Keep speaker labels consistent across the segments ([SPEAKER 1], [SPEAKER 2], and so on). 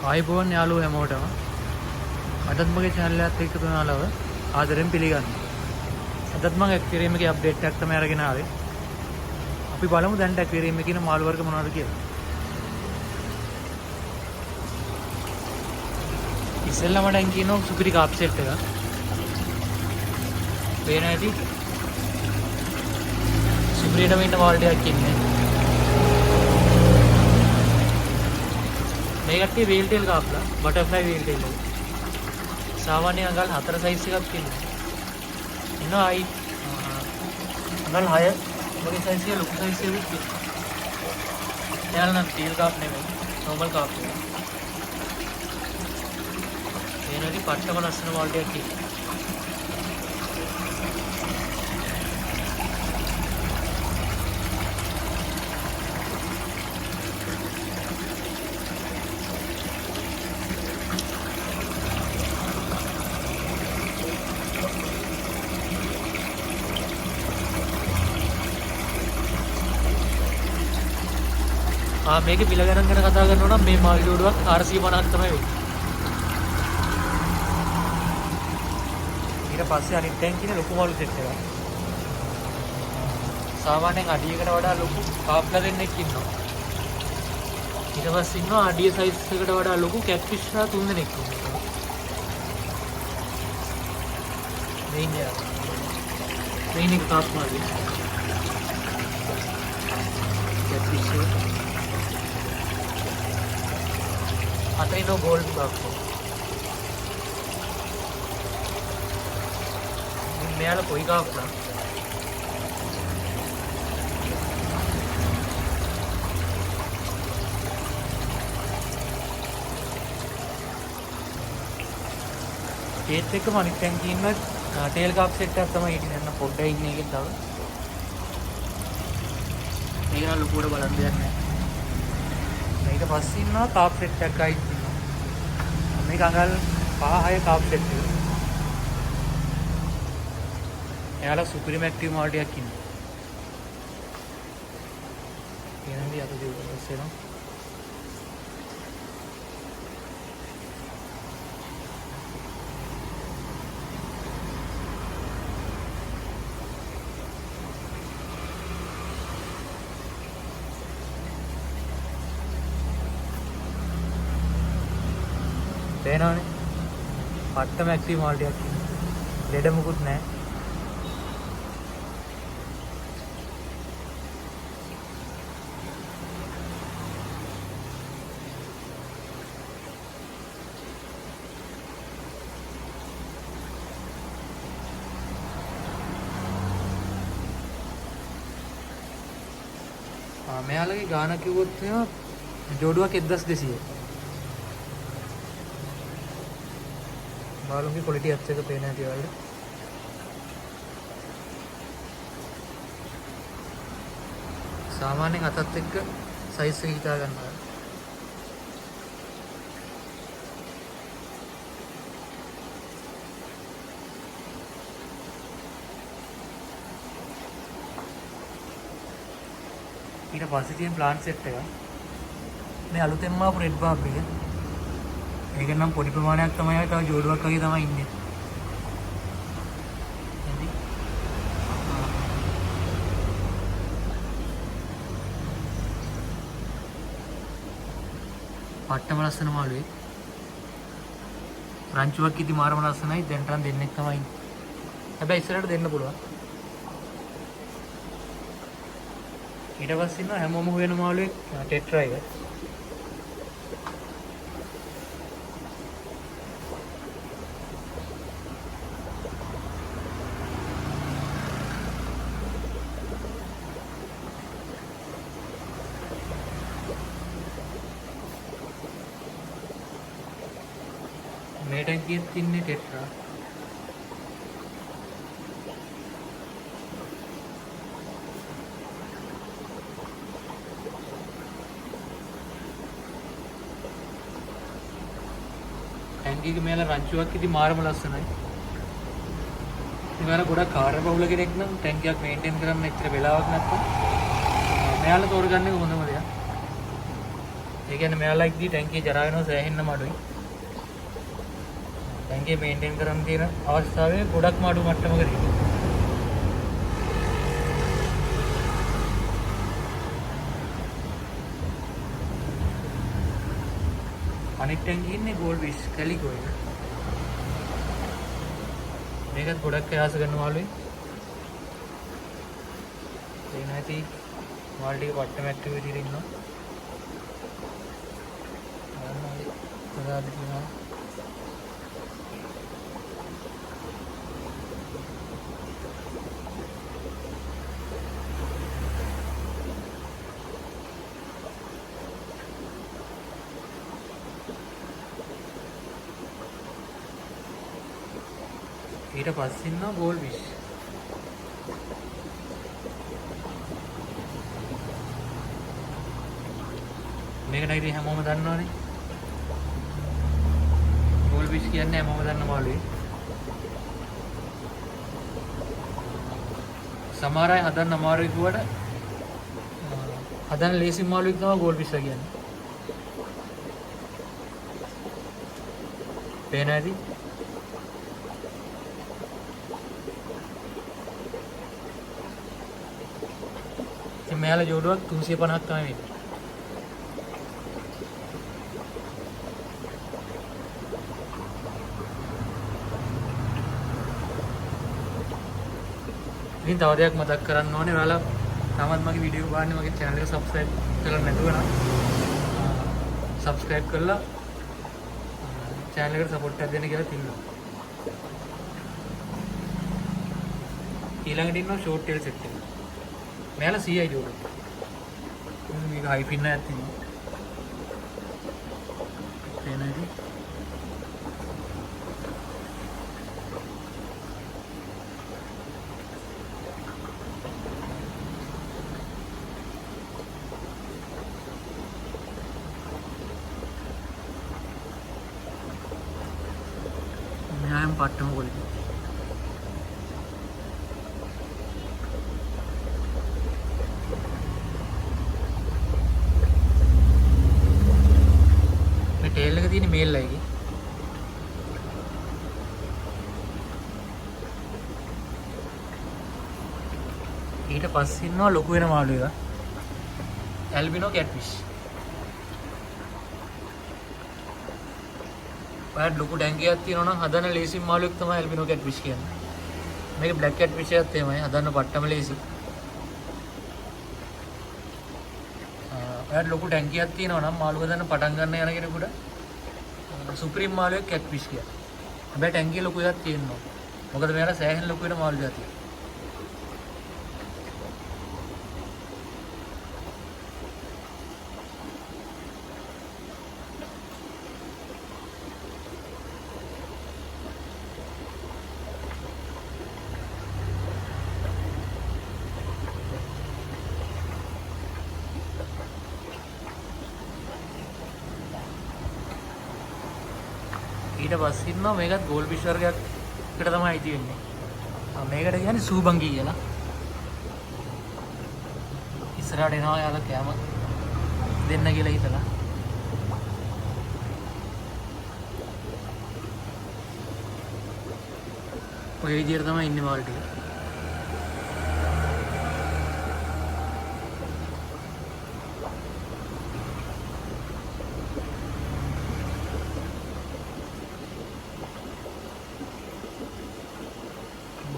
[SPEAKER 1] ආයිබෝන් යාළුවෝ හැමෝටම අදත් මගේ channel එකත් එක්ක තුනාලව ආදරෙන් පිළිගන්නවා. අදත් මම ඇක්වැරියම් එකේ අප්ඩේට් එකක් තමයි අරගෙන ආවේ. අපි බලමු දැන් ඇක්වැරියම් එකේ ඉන්න මාළු වර්ග මොනවද කියලා. ඉස්සෙල්ලාම දැන් කියනවා සුපිරි කාප් සෙට් එක. පේන ඇති සුපිරිටම ඉන්න මාළු ටිකක් ඉන්නේ. මේ කට්ටිය වීල් ටේල් කාප්ලා බටර්ෆ්ලයි වීල් ටේල් එක. සාමාන්‍ය අඟල් 4 සයිස් එකක් තියෙනවා. ඉන්නවා අයි අඟල් 6 වගේ සයිස් එක ලොකු සයිස් එකක් තියෙනවා. එයාලා නම් ටේල් කාප් නෙමෙයි නෝමල් කාප් එක. මේනදී පට්ටම ලස්සන වෝල්ටයක් තියෙනවා. මේකේ පිළ ගණන් ගැන කතා කරනවා නම් මේ මාළු ජෝඩුවක් 450ක් තමයි වෙන්නේ. ඊට පස්සේ අනිත් ටැංක් ඉන්නේ ලොකු මාළු සෙට් එකක්. සාමාන්‍යයෙන් අඩියකට වඩා ලොකු කාප්ලා දෙන්නෙක් ඉන්නවා. ඊට පස්සේ ඉන්නවා අඩිය සයිස් එකට වඩා ලොකු කැට්ෆිෂ්ලා 3 දෙනෙක් ඉන්නවා. මේන් එක කාප් මාළු. කැට්ෆිෂ් අතේ නෝ ගෝල්ඩ් බක්ස්. මෙයාලා කොයි කාප්ලා? ඒත් එක්කම අනිත් ටැංකිය ඉන්න ටේල් කාප් සෙට් එකක් තමයි හිටින්නේ. යන්න පොඩ්ඩක් ඉන්නේ එකෙන් තව. මේක නම් ලොකුවට බලන්න දෙයක් නැහැ. ඊට පස්සේ ඉන්නවා කාප් සෙට් එකක් අයිත් ඉන්නවා. මේක අඟල් 5-6 කාප් සෙට් එක. එයාලා සුපිරිම ඇක්ටිව් මාළු ටිකක් ඉන්නවා. එනදී අත දෙවස් වෙනවා. පේනවනේ පට්ටම ඇක්ටිව් මාළු ටිකක් ඉන්නවා. ලෙඩ මුකුත් නැහැ. මෙයාලගේ ගාන කිව්වොත් එහෙම ජෝඩුවක් 1200. මාළුන්ගේ ක්වොලිටි ඇප්ස් එක පේන හැටි වලට. සාමාන්‍යයෙන් අතත් එක්ක සයිස් එක හිතා ගන්නවා. ඊට පස්සේ තියෙන ප්ලාන්ට් සෙට් එක. මේ අලුතෙන්ම ආපු රෙඩ් බාබ් එක. ඒක නම් පොඩි ප්‍රමාණයක් තමයි ආවේ. තව ජෝඩුවක් වගේ තමයි ඉන්නේ. හරි. පට්ටම ලස්සන මාළුවේ. රංචුවක් ඉදි මාරම ලස්සනයි. දැන්ටන් දෙන්නෙක් තමයි ඉන්නේ. හැබැයි ඉස්සරහට දෙන්න පුළුවන්. ඊට පස්සේ ඉන්නවා හැමෝම හොයන මාළුවේ ටෙට්‍රා එක. මේ ටැංකියෙත් ඉන්නේ ටෙට්‍රා. ටැංකියක මෙයාලා රංචුවක් ඉදි මාරම ලස්සනයි. ඉතින් ඔයාලා ගොඩක් කාර්ය බහුල කෙනෙක් නම් ටැංකියක් මේන්ටේන් කරන්න එච්චර වෙලාවක් නැත්නම් මෙයාලා තෝරගන්න එක හොඳම දෙයක්. ඒ කියන්නේ මෙයාලා එක්දී ටැංකිය ජරා වෙනවා සෑහෙන්නම අඩුයි. ටැංකිය මේන්ටේන් කරන්න තියෙන අවස්ථාවේ ගොඩක් අඩු මට්ටමකදී. අනිත් ටැංකිය ඉන්නේ ගෝල්ඩ් ෆිෂ් කැලිකෝ එක. මේකත් ගොඩක් ප්‍රයාස කරන මාළුයි. ඒ නැති මාළු ටික පට්ටම ඇක්ටිව් විදිහට ඉන්නවා. ගන්න තියෙනවා. ඊට පස්සේ ඉන්නවා ගෝල්ඩ් ෆිෂ්. මේකට ඉතින් හැමෝම දන්නවනේ. ගෝල්ඩ් ෆිෂ් කියන්නේ හැමෝම දන්න මාළුවේ. සමහර අය හදන්න අමාරුයි කිව්වට හදන්න ලේසි මාළුවෙක් තමයි ගෝල්ඩ් ෆිෂ් කියන්නේ. පේන ඇති. ඉතින් මෙයාලා ජෝඩුවක් 350ක් තමයි වෙන්නේ. ඉතින් තව දෙයක් මතක් කරන්න ඕනේ. ඔයාලා තාමත් මගේ වීඩියෝ බලන්නේ මගේ channel එක subscribe කරලා නැතුව නම් subscribe කරලා channel එකට support එකක් දෙන්න කියලා තින්නවා. ඊළඟට ඉන්නවා short tail set එක. මෙයාලා CI ජෝඩුවක්. මේක high fin එකක් තියෙනවා. තේනයිද? මෙයාම පට්ටම කොල්ලෙක්. ටේල් එක තියෙන මේල් එකේ ඊට පස්සේ ඉන්නවා ලොකු වෙන මාළු එක ඇල්බිනෝ කැට්ෆිෂ්. ඔයාලට ලොකු ටැංකියක් තියෙනවා නම් හදන්න ලේසිම මාළුවෙක් තමයි ඇල්බිනෝ කැට්ෆිෂ් කියන්නේ. මේක බ්ලැක් කැට්ෆිෂ් එකත් එහෙමයි හදන්න පට්ටම ලේසි. ඔයාලට ලොකු ටැංකියක් තියෙනවා නම් මාළු හදන්න පටන් ගන්න යන කෙනෙකුට සුප්‍රීම් මාළුවෙක් කැට්ෆිෂ් කියන්නේ. හැබැයි ටැංකිය ලොකු එකක් තියෙනවා. මොකද මෙයාලා සෑහෙන ලොකු වෙන මාළු జాතිය. ඊට පස්සේ ඉන්නවා මේකත් ගෝල්ඩ් ෆිෂ් වර්ගයක් එකට තමයි අයිති වෙන්නේ. මේකට කියන්නේ සූබංගි කියලා. ඉස්සරහට එනවා යාලා කැම දෙන්න කියලා හිතලා. ඔය විදිහට තමයි ඉන්නේ මාළු ටික.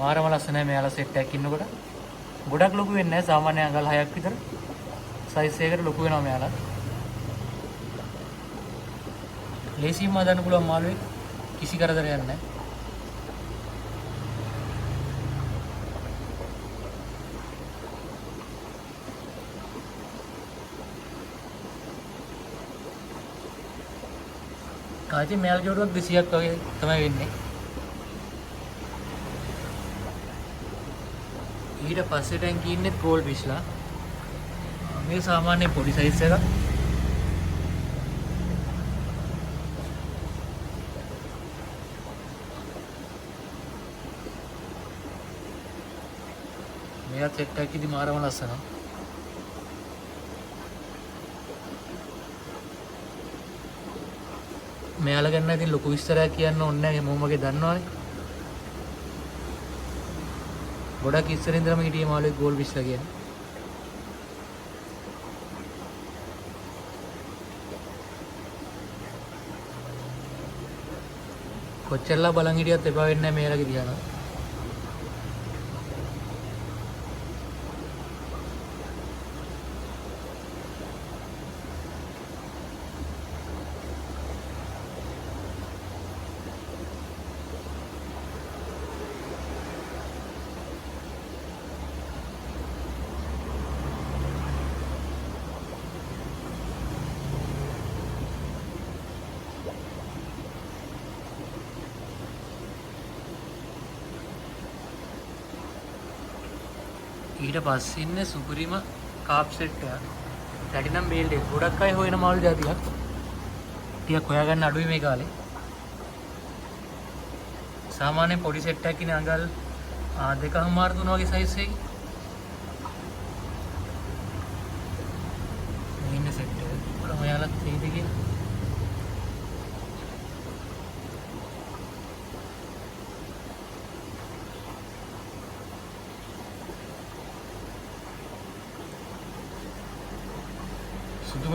[SPEAKER 1] මාරම ලස්සනයි මෙයාලා සෙට් එකක් ඉන්නකොට. ගොඩක් ලොකු වෙන්නේ නැහැ. සාමාන්‍ය අඟල් 6ක් විතර සයිස් එකකට ලොකු වෙනවා මෙයාලා. ලේසියෙන්ම හදන්න පුළුවන් මාළුවෙක්. කිසි කරදරයක් නැහැ. කාචි මෙයාලා ජෝඩුවක් 200ක් වගේ තමයි වෙන්නේ. ඊට පස්සේ ටැංකිය ඉන්නේ ගෝල්ඩ් ෆිෂ්ලා. මේ සාමාන්‍ය පොඩි සයිස් එකක්. මේකත් සෙට් එකක් ඉදි මාරම ලස්සනයි. මෙයාලා ගන්න ඉතින් ලොකු විස්තරයක් කියන්න ඕනේ නැහැ හැමෝම වගේ දන්නවනේ. ගොඩක් ඉස්සරින් ඉඳලම හිටියේ මාළුවෙක් ගෝල් 20 කියන්නේ. කොච්චරලා බලන් හිටියත් එපා වෙන්නේ නැහැ මේලගේ දිහා. ඊට පස්සේ ඉන්නේ සුපිරිම කාප් සෙට් එක. පැටිනම් බේල්ඩ් එක. ගොඩක් අය හොයන මාළු జాතියක්. ටිකක් හොයාගන්න අඩුයි මේ කාලේ. සාමාන්‍ය පොඩි සෙට් එකක් ඉන්නේ අඟල් 2.5 3 වගේ සයිස් එකේ. මේ ඉන්නේ සෙට් එක. ඔයාලා හොයාලා තියෙයිද කියලා.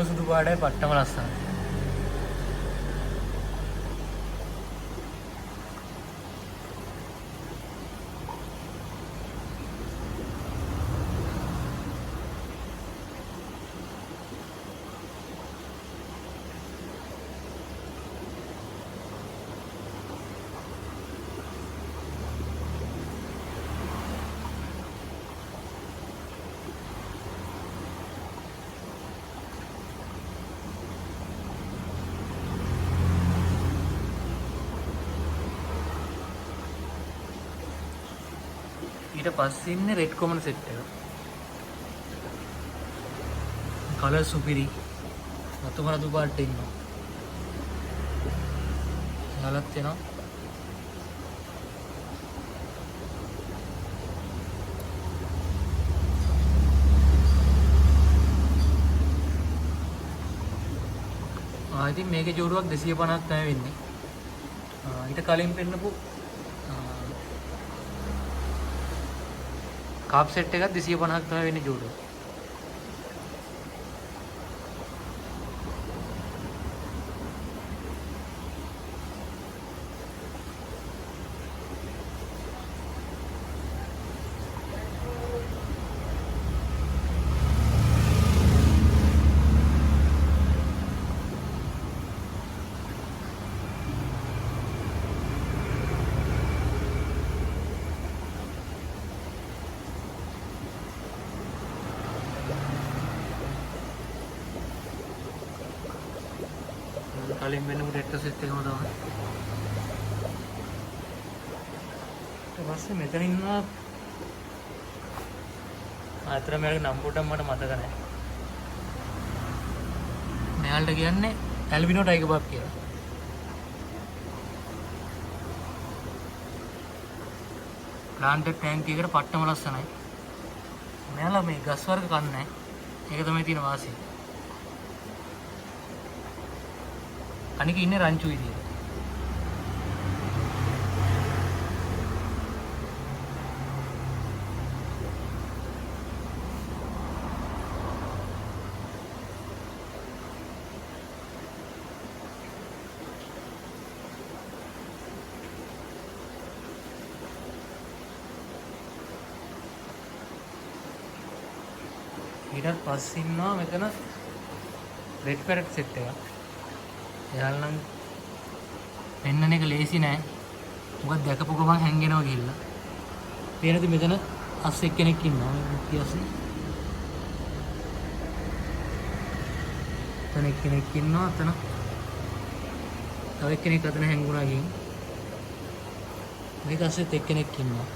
[SPEAKER 1] සුදු පාටයි පට්ටම ලස්සනයි. ඊට පස්සේ ඉන්නේ රෙඩ් කොමන් සෙට් එක. කලර් සුපිරි. රතු පාට ඉන්නවා. යාලත් වෙනවා. ඉතින් මේකේ ජෝඩුවක් 250ක් තමයි වෙන්නේ. ඊට කලින් පෙන්නපු කාප් සෙට් එකත් 250ක් තමයි වෙන්නේ ජෝඩුව. කලින් වෙනම රෙට්ට සෙට් එකම තමයි. ඊට පස්සේ මෙතන ඉන්නවා අතර මේක නම් පොඩක් මට මතක නැහැ. මෙයාලට කියන්නේ ඇල්බිනෝ ටයිගර් බබ් කියලා. ප්ලාන්ටඩ් ටැංක් එකකට පට්ටම ලස්සනයි. මෙයාලා මේ ගස් වර්ග කන්නේ නැහැ. ඒක තමයි තියෙන වාසිය. අනික ඉන්නේ රංචු විදියට. ඊට පස්සේ ඉන්නවා මෙතන රෙඩ් පැරට් සෙට් එකක්. එයාලා නම් පෙන්නන එක ලේසි නෑ. මොකද දැකපු ගමන් හැංගෙනවා ගිහිල්ලා. පේනද මෙතන අස් එක්කෙනෙක් ඉන්නවා මේ මුක්තියස්සේ. එතන එක්කෙනෙක් ඉන්නවා එතන. තව එක්කෙනෙක් අතන හැංගුණා ගිහින්. මේක අස්සෙත් එක්කෙනෙක් ඉන්නවා.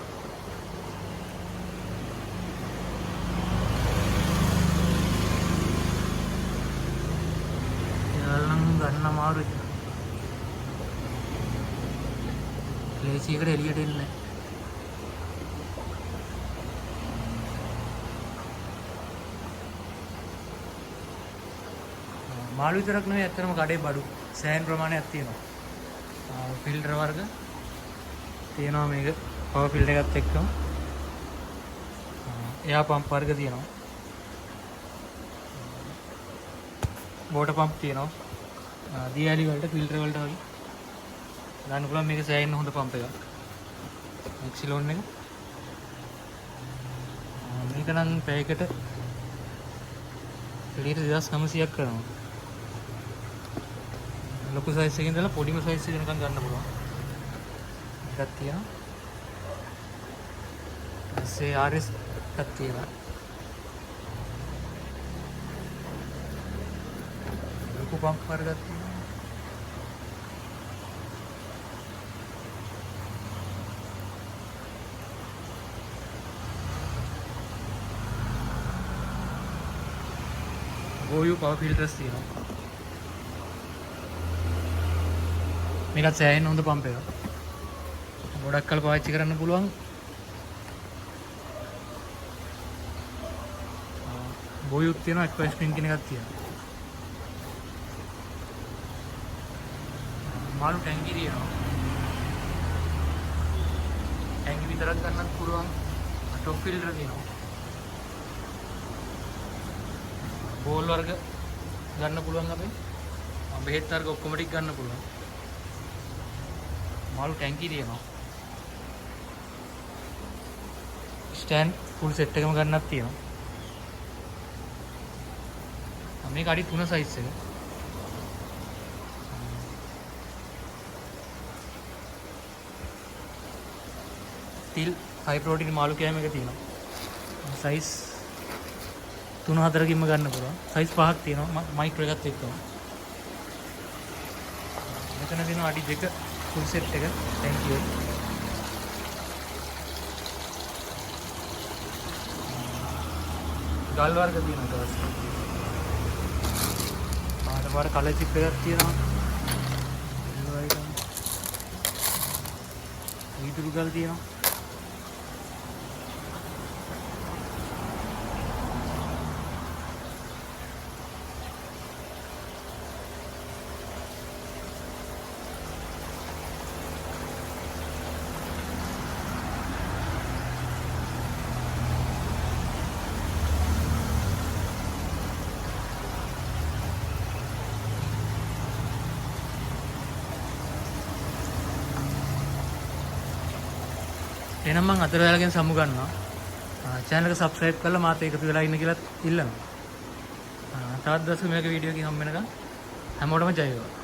[SPEAKER 1] ගන්න අමාරුයි. ලේසියකට එළියට එන්නේ මාළු විතරක් නෙවෙයි ඇත්තටම කඩේ බඩු සෑහෙන ප්‍රමාණයක් තියෙනවා. ෆිල්ටර් වර්ග තියෙනවා මේක පවර් ෆිල්ටර් එකත් එක්කම. එයා පම්ප් වර්ග තියෙනවා. වෝටර් පම්ප් තියෙනවා. දියාලි වලට ෆිල්ටර් වලට වගේ ගන්න පුළුවන්. මේක සෑහෙන හොඳ පම්ප් එකක්. එක්සිලෝන් එක. මේක නම් පැයකට ලීටර් 2900ක් කරනවා. ලොකු සයිස් එකකින් ඉඳලා පොඩිම සයිස් එක වෙනකන් ගන්න පුළුවන්. එකක් තියෙනවා. ඊසේ RS එකක් තියෙනවා. ලොකු පම්ප් වර්ගයක් තියෙනවා. OU power filters තියෙනවා. මේකත් සෑහෙන හොඳ පම්ප් එකක්. ගොඩක් කල් පාවිච්චි කරන්න පුළුවන්. බෝයුත් තියෙනවා, එක්ස්ප්‍රෙස් පින් කියන එකක් තියෙනවා. මාළු ටැංකිය තියෙනවා. ටැංකිය විතරක් ගන්නත් පුළුවන්. ටොප් ෆිල්ටර් තියෙනවා. බෝල් වර්ග ගන්න පුළුවන් අපේ. බෙහෙත් වර්ග ඔක්කොම ටික ගන්න පුළුවන්. මාළු ටැංකිය තියෙනවා. ස්ටෑන්ඩ් ෆුල් සෙට් එකම ගන්නත් තියෙනවා. මේක අඩි 3 සයිස් එක. තිල් හයි ප්‍රෝටීන් මාළු කෑම එක තියෙනවා. සයිස් 3-4කින්ම ගන්න පුළුවන්. සයිස් 5ක් තියෙනවා මයික්‍රෝ එකත් එක්කම. මෙතන තියෙනවා අඩි 2 ෆුල් සෙට් එක ටැංකිය. ගල් වර්ග තියෙනවා ඊට පස්සේ. පාට කලර් චිප් එකක් තියෙනවා. වීදුරු ගල් තියෙනවා. එහෙනම් මම අතර ඔයාලගෙන් සමු ගන්නවා. channel එක subscribe කරලා මාත් එකතු වෙලා ඉන්න කියලා ඉල්ලනවා. තවත් දවසක මේක වීඩියෝ එකකින් හම්බ වෙනකම් හැමෝටම ජය වේවා.